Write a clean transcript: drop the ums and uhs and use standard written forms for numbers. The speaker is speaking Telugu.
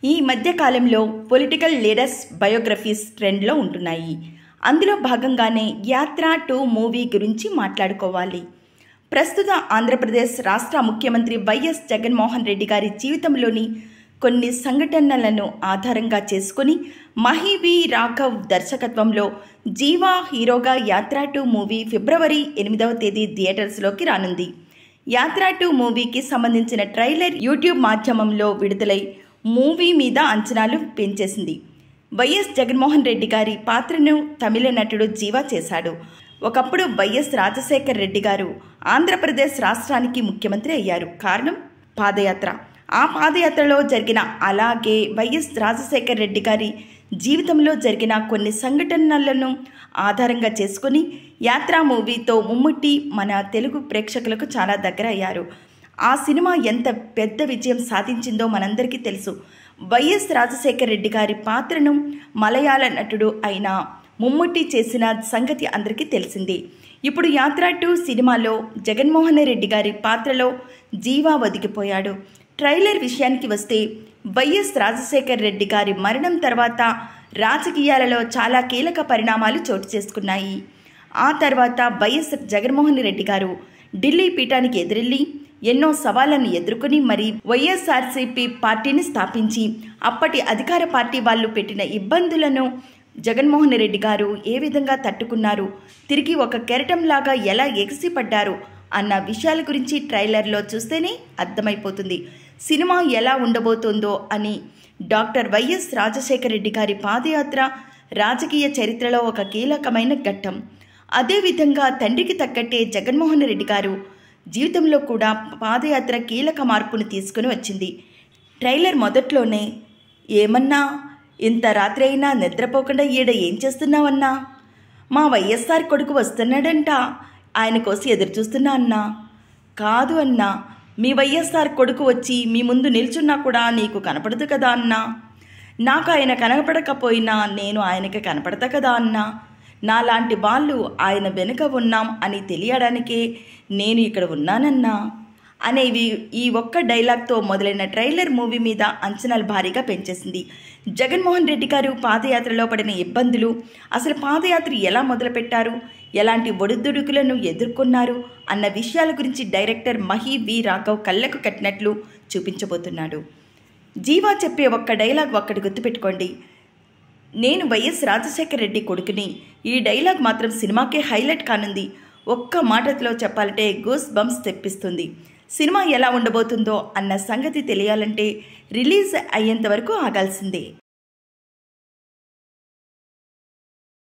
ఈ మధ్య కాలంలో పొలిటికల్ లీడర్స్ బయోగ్రఫీస్ ట్రెండ్లో ఉంటున్నాయి. అందులో భాగంగానే యాత్ర 2 మూవీ గురించి మాట్లాడుకోవాలి. ప్రస్తుత ఆంధ్రప్రదేశ్ రాష్ట్ర ముఖ్యమంత్రి వైఎస్ జగన్మోహన్ రెడ్డి గారి జీవితంలోని కొన్ని సంఘటనలను ఆధారంగా చేసుకుని మహి వి రాఘవ్ దర్శకత్వంలో జీవా హీరోగా యాత్ర 2 మూవీ ఫిబ్రవరి 8వ తేదీ థియేటర్స్లోకి రానుంది. యాత్ర 2 మూవీకి సంబంధించిన ట్రైలర్ యూట్యూబ్ మాధ్యమంలో విడుదలై మూవీ మీద అంచనాలు పెంచేసింది. వైఎస్ జగన్మోహన్ రెడ్డి గారి పాత్రను తమిళ నటుడు జీవా చేశాడు. ఒకప్పుడు వైఎస్ రాజశేఖర్ రెడ్డి గారు ఆంధ్రప్రదేశ్ రాష్ట్రానికి ముఖ్యమంత్రి అయ్యారు. కారణం పాదయాత్ర. ఆ పాదయాత్రలో జరిగిన, అలాగే వైఎస్ రాజశేఖర్ రెడ్డి గారి జీవితంలో జరిగిన కొన్ని సంఘటనలను ఆధారంగా చేసుకుని యాత్ర మూవీతో ముమ్ముట్టి మన తెలుగు ప్రేక్షకులకు చాలా దగ్గర అయ్యారు. ఆ సినిమా ఎంత పెద్ద విజయం సాధించిందో మనందరికీ తెలుసు. వైఎస్ రాజశేఖర్ రెడ్డి గారి పాత్రను మలయాళ నటుడు అయిన ముమ్ముట్టి చేసిన సంగతి అందరికీ తెలిసింది. ఇప్పుడు యాత్ర 2 సినిమాలో జగన్మోహన్ రెడ్డి గారి పాత్రలో జీవా ఒదిగిపోయాడు. ట్రైలర్ విషయానికి వస్తే, వైఎస్ రాజశేఖర్ రెడ్డి గారి మరణం తర్వాత రాజకీయాలలో చాలా కీలక పరిణామాలు చోటు చేసుకున్నాయి. ఆ తర్వాత వైఎస్ జగన్మోహన్ రెడ్డి గారు ఢిల్లీ పీఠానికి ఎదురెళ్లి ఎన్నో సవాళ్లను ఎదుర్కొని మరి వైఎస్ఆర్సీపీ పార్టీని స్థాపించి అప్పటి అధికార పార్టీ వాళ్ళు పెట్టిన ఇబ్బందులను జగన్మోహన్ రెడ్డి గారు ఏ విధంగా తట్టుకున్నారు, తిరిగి ఒక కెరటంలాగా ఎలా ఎగిసిపడ్డారు అన్న విషయాల గురించి ట్రైలర్లో చూస్తేనే అర్థమైపోతుంది. సినిమా ఎలా ఉండబోతుందో అని. డాక్టర్ వైఎస్ రాజశేఖర రెడ్డి గారి పాదయాత్ర రాజకీయ చరిత్రలో ఒక కీలకమైన ఘట్టం. అదేవిధంగా తండ్రికి తగ్గట్టే జగన్మోహన్ రెడ్డి గారు జీవితంలో కూడా పాదయాత్ర కీలక మార్పును తీసుకుని వచ్చింది. ట్రైలర్ మొదట్లోనే, ఏమన్నా ఇంత రాత్రి అయినా నిద్రపోకుండా ఈడ ఏం చేస్తున్నావన్నా, మా వైఎస్ఆర్ కొడుకు వస్తున్నాడంట, ఆయన కోసం ఎదురు చూస్తున్నా అన్నా. కాదు అన్నా, మీ వైఎస్ఆర్ కొడుకు వచ్చి మీ ముందు నిల్చున్నా కూడా నీకు కనపడదు కదా అన్నా. నాకు ఆయన కనపడకపోయినా నేను ఆయనకి కనపడతా కదా అన్నా. నాలాంటి వాళ్ళు ఆయన వెనుక ఉన్నాం అని తెలియడానికే నేను ఇక్కడ ఉన్నానన్నా అనేవి ఈ ఒక్క డైలాగ్తో మొదలైన ట్రైలర్ మూవీ మీద అంచనాలు భారీగా పెంచేసింది. జగన్మోహన్ రెడ్డి గారు పాదయాత్రలో పడిన ఇబ్బందులు, అసలు పాదయాత్ర ఎలా మొదలుపెట్టారు, ఎలాంటి ఒడిదుడుకులను ఎదుర్కొన్నారు అన్న విషయాల గురించి డైరెక్టర్ మహి వి రాఘవ్ కళ్ళకు కట్టినట్లు చూపించబోతున్నాడు. జీవా చెప్పే ఒక్క డైలాగ్ ఒక్కటి గుర్తుపెట్టుకోండి, నేను వైఎస్ రాజశేఖర రెడ్డి కొడుకుని. ఈ డైలాగ్ మాత్రం సినిమాకే హైలైట్ కానుంది. ఒక్క మాటలో చెప్పాలంటే గూస్ బంప్స్ తెప్పిస్తుంది. సినిమా ఎలా ఉండబోతుందో అన్న సంగతి తెలియాలంటే రిలీజ్ అయ్యేంత వరకు ఆగాల్సిందే.